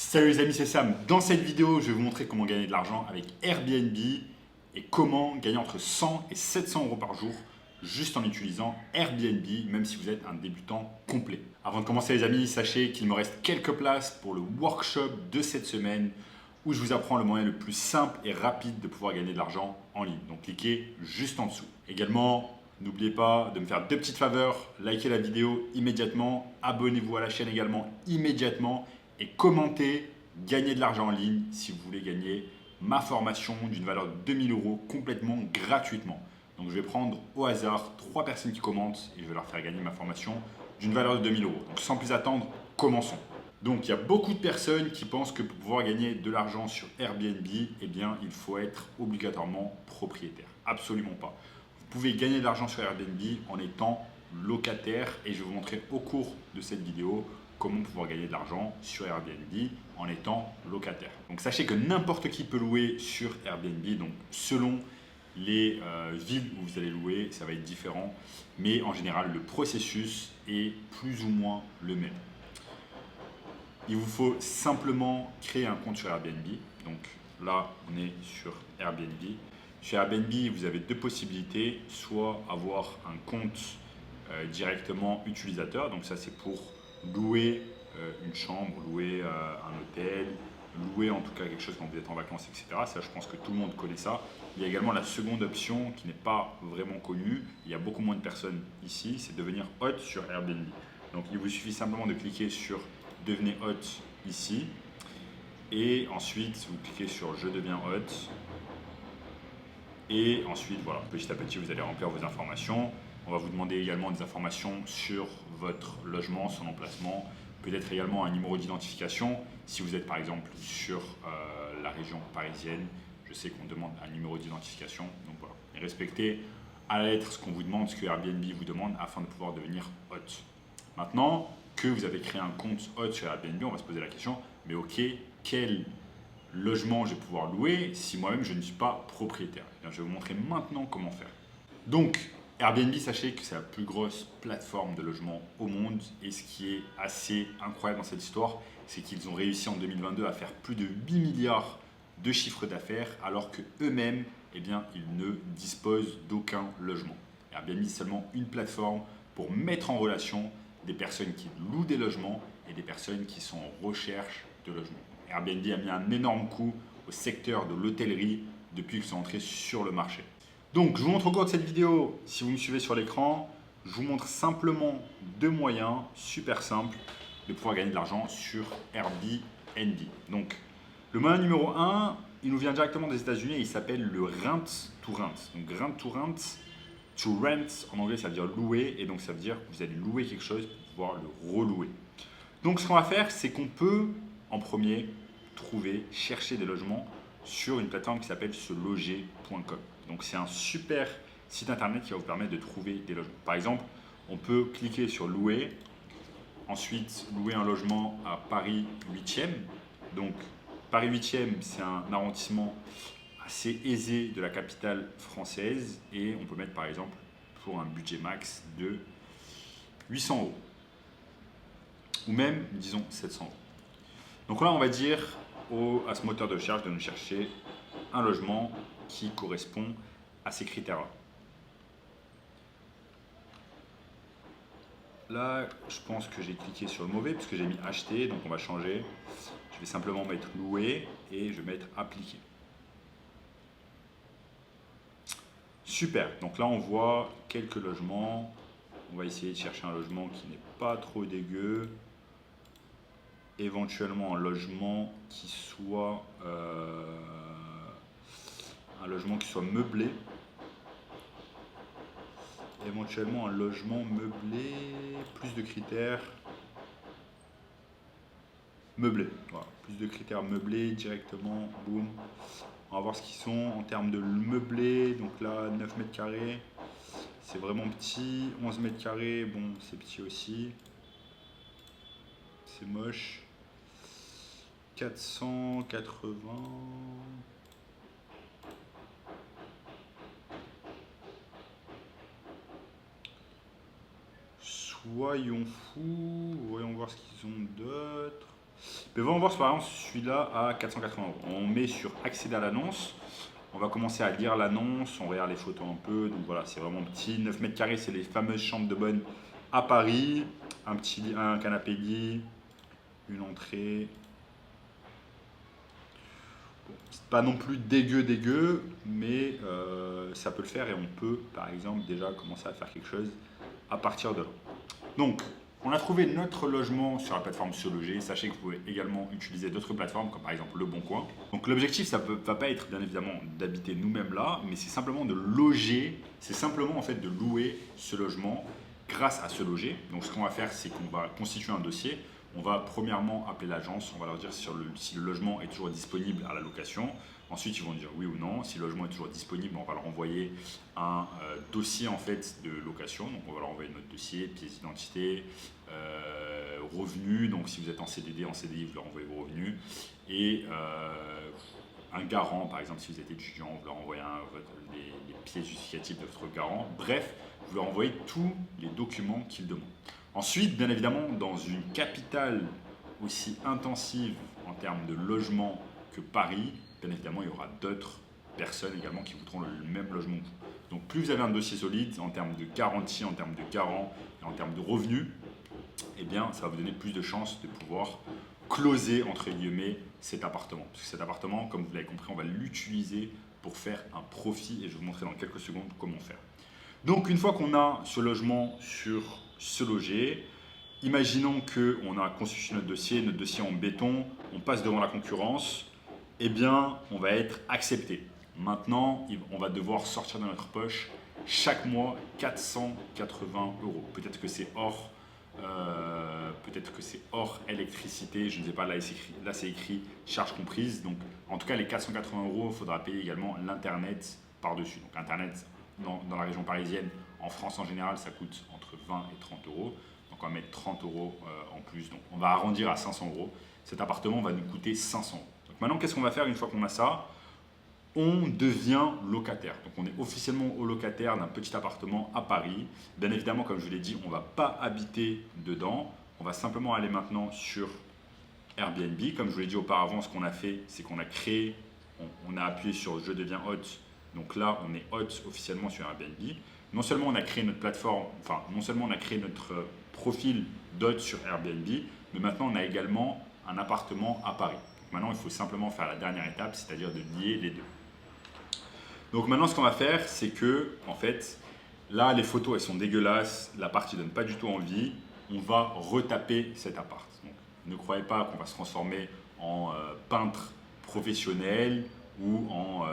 Salut les amis, c'est Sam. Dans cette vidéo, je vais vous montrer comment gagner de l'argent avec Airbnb et comment gagner entre 100 et 700 euros par jour juste en utilisant Airbnb, même si vous êtes un débutant complet. Avant de commencer les amis, sachez qu'il me reste quelques places pour le workshop de cette semaine où je vous apprends le moyen le plus simple et rapide de pouvoir gagner de l'argent en ligne. Donc cliquez juste en dessous. Également, n'oubliez pas de me faire deux petites faveurs, likez la vidéo immédiatement, abonnez-vous à la chaîne également immédiatement et commentez, gagner de l'argent en ligne si vous voulez gagner ma formation d'une valeur de 2000 euros complètement gratuitement. Donc je vais prendre au hasard 3 personnes qui commentent et je vais leur faire gagner ma formation d'une valeur de 2000 euros. Donc sans plus attendre, commençons. Donc il y a beaucoup de personnes qui pensent que pour pouvoir gagner de l'argent sur Airbnb, eh bien, il faut être obligatoirement propriétaire. Absolument pas. Vous pouvez gagner de l'argent sur Airbnb en étant locataire et je vais vous montrer au cours de cette vidéo comment pouvoir gagner de l'argent sur Airbnb en étant locataire. Donc sachez que n'importe qui peut louer sur Airbnb, donc selon les villes où vous allez louer, ça va être différent, mais en général le processus est plus ou moins le même. Il vous faut simplement créer un compte sur Airbnb. Donc là, on est sur Airbnb. Sur Airbnb, vous avez deux possibilités, soit avoir un compte directement utilisateur, donc ça c'est pour louer une chambre, louer un hôtel, louer en tout cas quelque chose quand vous êtes en vacances, etc. Ça, je pense que tout le monde connaît ça. Il y a également la seconde option qui n'est pas vraiment connue. Il y a beaucoup moins de personnes ici, c'est devenir hôte sur Airbnb. Donc, il vous suffit simplement de cliquer sur devenez hôte ici. Et ensuite, vous cliquez sur je deviens hôte. Et ensuite, voilà, petit à petit, vous allez remplir vos informations. On va vous demander également des informations sur votre logement, son emplacement, peut-être également un numéro d'identification. Si vous êtes par exemple sur la région parisienne, je sais qu'on demande un numéro d'identification. Donc voilà, et respectez à la lettre ce qu'on vous demande, ce que Airbnb vous demande afin de pouvoir devenir hôte. Maintenant que vous avez créé un compte hôte sur Airbnb, on va se poser la question, mais ok, quel logement je vais pouvoir louer si moi-même je ne suis pas propriétaire? Eh bien, je vais vous montrer maintenant comment faire. Donc, Airbnb, sachez que c'est la plus grosse plateforme de logement au monde et ce qui est assez incroyable dans cette histoire, c'est qu'ils ont réussi en 2022 à faire plus de 8 milliards de chiffre d'affaires alors qu'eux-mêmes, eh bien, ils ne disposent d'aucun logement. Airbnb, c'est seulement une plateforme pour mettre en relation des personnes qui louent des logements et des personnes qui sont en recherche de logement. Airbnb a mis un énorme coup au secteur de l'hôtellerie depuis qu'ils sont entrés sur le marché. Donc, je vous montre au cours de cette vidéo, si vous me suivez sur l'écran, je vous montre simplement deux moyens super simples de pouvoir gagner de l'argent sur Airbnb. Donc, le moyen numéro 1, il nous vient directement des États-Unis et il s'appelle le rent to rent. Donc, rent to rent, to rent en anglais ça veut dire louer et donc ça veut dire que vous allez louer quelque chose pour pouvoir le relouer. Donc, ce qu'on va faire, c'est qu'on peut en premier trouver, chercher des logements sur une plateforme qui s'appelle seloger.com. Donc c'est un super site internet qui va vous permettre de trouver des logements. Par exemple, on peut cliquer sur louer, ensuite louer un logement à Paris 8e. Donc Paris 8e, c'est un arrondissement assez aisé de la capitale française et on peut mettre par exemple pour un budget max de 800 euros ou même disons 700 euros. Donc là on va dire à ce moteur de recherche de nous chercher un logement qui correspond à ces critères-là. Là, je pense que j'ai cliqué sur le mauvais puisque j'ai mis acheter, donc on va changer. Je vais simplement mettre louer et je vais mettre appliquer. Super, donc là on voit quelques logements. On va essayer de chercher un logement qui n'est pas trop dégueu. Éventuellement un logement qui soit meublé. Éventuellement un logement meublé, plus de critères. Meublé, voilà, plus de critères meublés directement, boum. On va voir ce qu'ils sont en termes de meublé. Donc là, 9 mètres carrés, c'est vraiment petit. 11 mètres carrés, bon, c'est petit aussi. C'est moche. 480. Soyons fous, voyons voir ce qu'ils ont d'autre. Mais on va voir par exemple celui-là à 480 euros. On met sur accéder à l'annonce. On va commencer à lire l'annonce, on regarde les photos un peu. Donc voilà, c'est vraiment petit. 9 mètres carrés, c'est les fameuses chambres de bonne à Paris. Un canapé lit, une entrée. Bon, c'est pas non plus dégueu, mais ça peut le faire et on peut par exemple déjà commencer à faire quelque chose à partir de là. Donc, on a trouvé notre logement sur la plateforme Se Loger. Sachez que vous pouvez également utiliser d'autres plateformes comme par exemple Le Bon Coin. Donc l'objectif, ça ne va pas être bien évidemment d'habiter nous-mêmes là, mais c'est simplement de loger, c'est simplement en fait de louer ce logement grâce à Se Loger. Donc ce qu'on va faire, c'est qu'on va constituer un dossier. On va premièrement appeler l'agence, on va leur dire si le logement est toujours disponible à la location. Ensuite, ils vont dire oui ou non. Si le logement est toujours disponible, on va leur envoyer un dossier en fait de location. Donc, on va leur envoyer notre dossier, pièce d'identité, revenus. Donc, si vous êtes en CDD, en CDI, vous leur envoyez vos revenus. Et un garant, par exemple, si vous êtes étudiant, vous leur envoyez les pièces justificatives de votre garant. Bref, vous leur envoyez tous les documents qu'ils demandent. Ensuite, bien évidemment, dans une capitale aussi intensive en termes de logement que Paris, bien évidemment, il y aura d'autres personnes également qui voudront le même logement que vous. Donc plus vous avez un dossier solide en termes de garantie, en termes de garant et en termes de revenus, eh bien ça va vous donner plus de chances de pouvoir closer entre guillemets cet appartement. Parce que cet appartement, comme vous l'avez compris, on va l'utiliser pour faire un profit et je vais vous montrer dans quelques secondes comment faire. Donc une fois qu'on a ce logement sur Se Loger, imaginons qu'on a constitué notre dossier en béton, on passe devant la concurrence, eh bien, on va être accepté. Maintenant, on va devoir sortir de notre poche chaque mois 480 euros. Peut-être que c'est hors électricité, je ne sais pas, là c'est écrit charge comprise. Donc en tout cas les 480 euros, il faudra payer également l'internet par-dessus. Donc internet dans la région parisienne, en France en général, ça coûte entre 20 et 30 euros. Donc on va mettre 30 euros en plus. Donc on va arrondir à 500 euros. Cet appartement va nous coûter 500 euros. Donc maintenant, qu'est-ce qu'on va faire une fois qu'on a ça? On devient locataire. Donc on est officiellement locataire d'un petit appartement à Paris. Bien évidemment, comme je vous l'ai dit, on ne va pas habiter dedans. On va simplement aller maintenant sur Airbnb. Comme je vous l'ai dit auparavant, ce qu'on a fait, c'est qu'on a créé, on a appuyé sur Je deviens hôte. Donc là, on est hôte officiellement sur Airbnb. Non seulement on a créé notre plateforme, enfin non seulement on a créé notre profil d'hôte sur Airbnb, mais maintenant on a également un appartement à Paris. Donc maintenant, il faut simplement faire la dernière étape, c'est-à-dire de lier les deux. Donc maintenant, ce qu'on va faire, c'est que, en fait, là, les photos, elles sont dégueulasses, l'appart, il donne pas du tout envie. On va retaper cet appart. Donc, ne croyez pas qu'on va se transformer en peintre professionnel ou en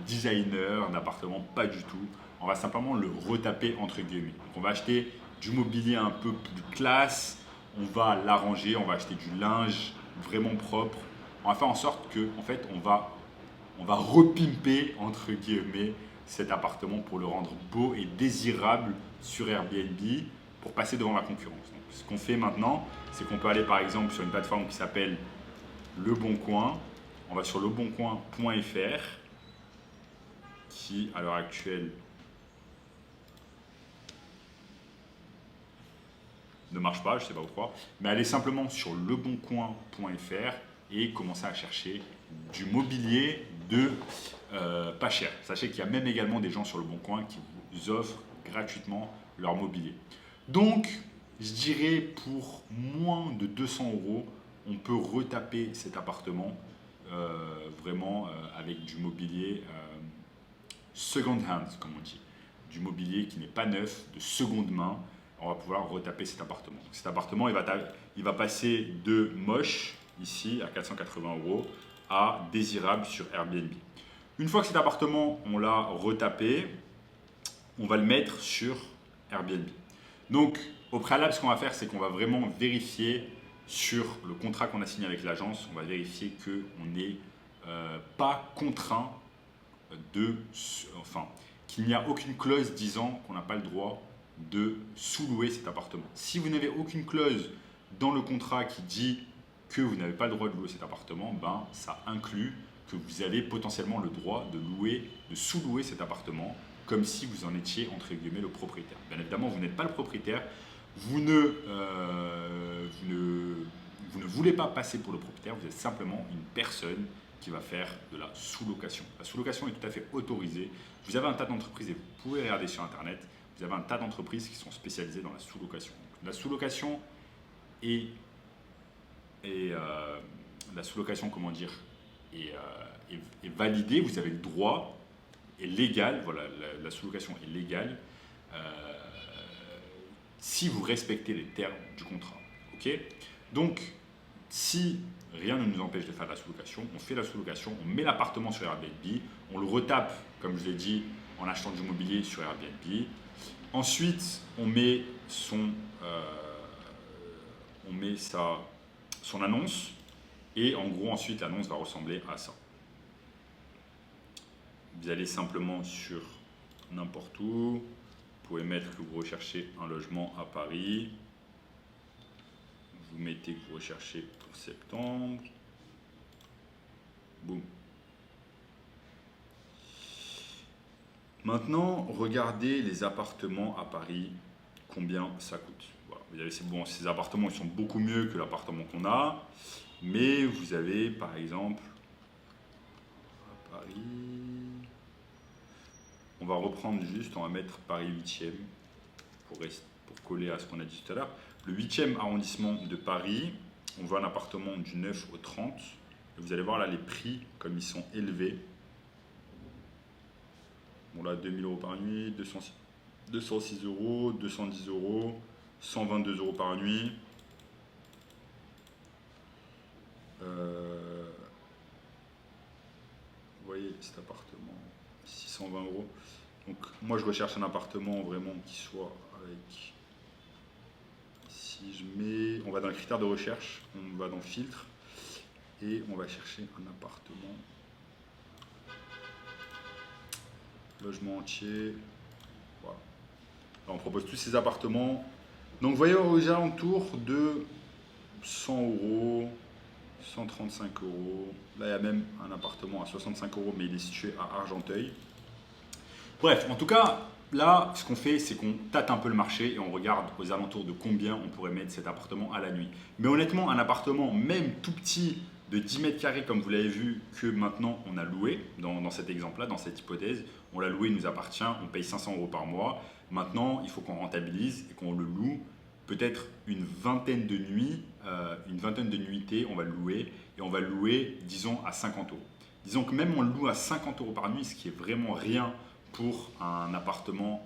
designer d'appartement, pas du tout. On va simplement le retaper entre guillemets. Donc, on va acheter du mobilier un peu plus classe, on va l'arranger, on va acheter du linge vraiment propre. On va faire en sorte que, en fait, on va repimper entre guillemets cet appartement pour le rendre beau et désirable sur Airbnb pour passer devant la concurrence. Donc, ce qu'on fait maintenant, c'est qu'on peut aller par exemple sur une plateforme qui s'appelle Le Bon Coin. On va sur leboncoin.fr qui à l'heure actuelle ne marche pas, je ne sais pas pourquoi, mais allez simplement sur leboncoin.fr et commencer à chercher du mobilier de pas cher. Sachez qu'il y a même également des gens sur Le Bon Coin qui vous offrent gratuitement leur mobilier. Donc, je dirais pour moins de 200 euros, on peut retaper cet appartement vraiment avec du mobilier second hand, comme on dit. Du mobilier qui n'est pas neuf, de seconde main. On va pouvoir retaper cet appartement. Donc, cet appartement, il va passer de moche, ici, à 480 euros, à désirable sur Airbnb. Une fois que cet appartement, on l'a retapé, on va le mettre sur Airbnb. Donc, au préalable, ce qu'on va faire, c'est qu'on va vraiment vérifier sur le contrat qu'on a signé avec l'agence, on va vérifier qu'on n'est pas contraint qu'il n'y a aucune clause disant qu'on n'a pas le droit de sous-louer cet appartement. Si vous n'avez aucune clause dans le contrat qui dit que vous n'avez pas le droit de louer cet appartement, ben, ça inclut que vous avez potentiellement le droit de sous-louer cet appartement comme si vous en étiez entre guillemets le propriétaire. Bien évidemment, vous n'êtes pas le propriétaire, vous ne vous ne voulez pas passer pour le propriétaire, vous êtes simplement une personne qui va faire de la sous-location. La sous-location est tout à fait autorisée. Vous avez un tas d'entreprises et vous pouvez regarder sur Internet, vous avez un tas d'entreprises qui sont spécialisées dans la sous-location. La sous-location la sous-location, comment dire, est validée, vous avez le droit, est légal, voilà, la sous-location est légale si vous respectez les termes du contrat. Ok ? Donc, si rien ne nous empêche de faire de la sous-location, on fait la sous-location, on met l'appartement sur Airbnb, on le retape, comme je l'ai dit, en achetant du mobilier sur Airbnb. Ensuite, on met son annonce et en gros, ensuite, l'annonce va ressembler à ça. Vous allez simplement sur n'importe où. Vous pouvez mettre que vous recherchez un logement à Paris. Vous mettez que vous recherchez pour septembre. Boum. Maintenant, regardez les appartements à Paris, combien ça coûte. Voilà. Vous avez, c'est bon, ces appartements ils sont beaucoup mieux que l'appartement qu'on a, mais vous avez par exemple à Paris, on va reprendre juste, on va mettre Paris 8e pour coller à ce qu'on a dit tout à l'heure. Le 8e arrondissement de Paris, on voit un appartement du 9 au 30. Et vous allez voir là les prix, comme ils sont élevés. Bon là, 2000 € par nuit, 206 €, 210 €, 122 € par nuit. Vous voyez cet appartement, 620 €. Donc moi je recherche un appartement vraiment qui soit avec... Si je mets... On va dans le critère de recherche, on va dans filtre et on va chercher un appartement. Logement entier. Voilà. Alors, on propose tous ces appartements. Donc vous voyez aux alentours de 100 €, 135 €. Là il y a même un appartement à 65 € mais il est situé à Argenteuil. Bref, en tout cas, là, ce qu'on fait, c'est qu'on tâte un peu le marché et on regarde aux alentours de combien on pourrait mettre cet appartement à la nuit. Mais honnêtement, un appartement, même tout petit, de 10 mètres carrés, comme vous l'avez vu, que maintenant on a loué, dans cet exemple-là, dans cette hypothèse, on l'a loué, il nous appartient, on paye 500 € par mois. Maintenant, il faut qu'on rentabilise et qu'on le loue peut-être une vingtaine de nuitées, on va le louer et on va le louer, disons, à 50 €. Disons que même on le loue à 50 € par nuit, ce qui est vraiment rien pour un appartement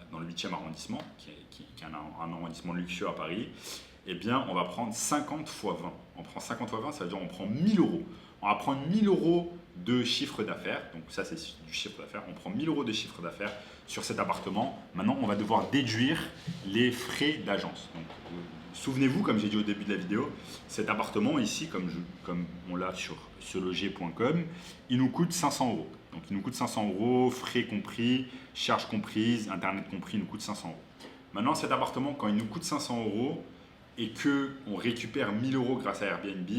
dans le 8e arrondissement, qui est un arrondissement luxueux à Paris, eh bien, on va prendre 50 x 20. On prend 50 x 20, ça veut dire on prend 1000 €. On va prendre 1000 € de chiffre d'affaires. Donc ça, c'est du chiffre d'affaires. On prend 1000 € de chiffre d'affaires sur cet appartement. Maintenant, on va devoir déduire les frais d'agence. Donc, souvenez-vous, comme j'ai dit au début de la vidéo, cet appartement ici, comme on l'a sur seloger.com, il nous coûte 500 €. Donc il nous coûte 500 €, frais compris, charges comprises, internet compris, il nous coûte 500 €. Maintenant, cet appartement, quand il nous coûte 500 € et qu'on récupère 1000 € grâce à Airbnb,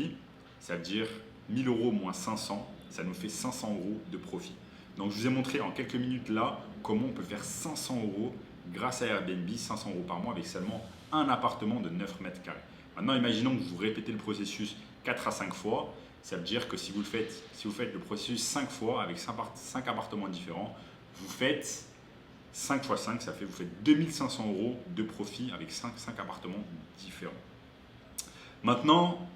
ça veut dire 1000 € moins 500, ça nous fait 500 € de profit. Donc je vous ai montré en quelques minutes là comment on peut faire 500 € grâce à Airbnb, 500 € par mois avec seulement un appartement de 9 mètres carrés. Maintenant, imaginons que vous répétez le processus 4 à 5 fois. Ça veut dire que si vous faites le processus 5 fois avec 5 appartements différents, vous faites 5 x 5, ça fait vous faites 2500 € de profit avec 5 appartements différents. Maintenant,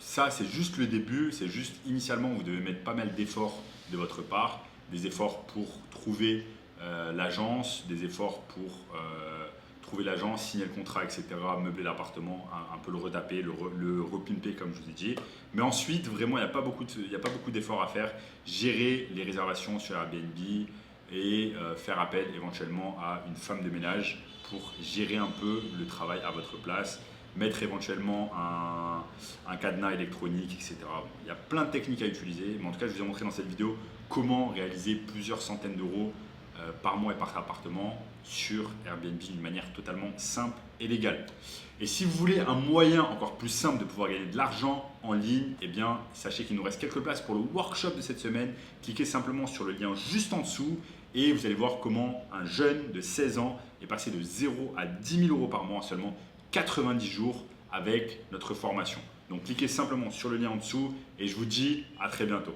ça c'est juste le début, c'est juste initialement vous devez mettre pas mal d'efforts de votre part, des efforts pour trouver l'agence, des efforts pour trouver l'agence, signer le contrat, etc., meubler l'appartement, un peu le retaper, le repimper comme je vous ai dit. Mais ensuite, vraiment, il n'y a pas beaucoup d'efforts à faire. Gérer les réservations sur Airbnb et faire appel éventuellement à une femme de ménage pour gérer un peu le travail à votre place, mettre éventuellement un cadenas électronique, etc. Il y a plein de techniques à utiliser, mais en tout cas, je vous ai montré dans cette vidéo comment réaliser plusieurs centaines d'euros par mois et par appartement sur Airbnb d'une manière totalement simple et légale. Et si vous voulez un moyen encore plus simple de pouvoir gagner de l'argent en ligne, eh bien, sachez qu'il nous reste quelques places pour le workshop de cette semaine. Cliquez simplement sur le lien juste en dessous et vous allez voir comment un jeune de 16 ans est passé de 0 à 10 000 € par mois en seulement 90 jours avec notre formation. Donc cliquez simplement sur le lien en dessous et je vous dis à très bientôt.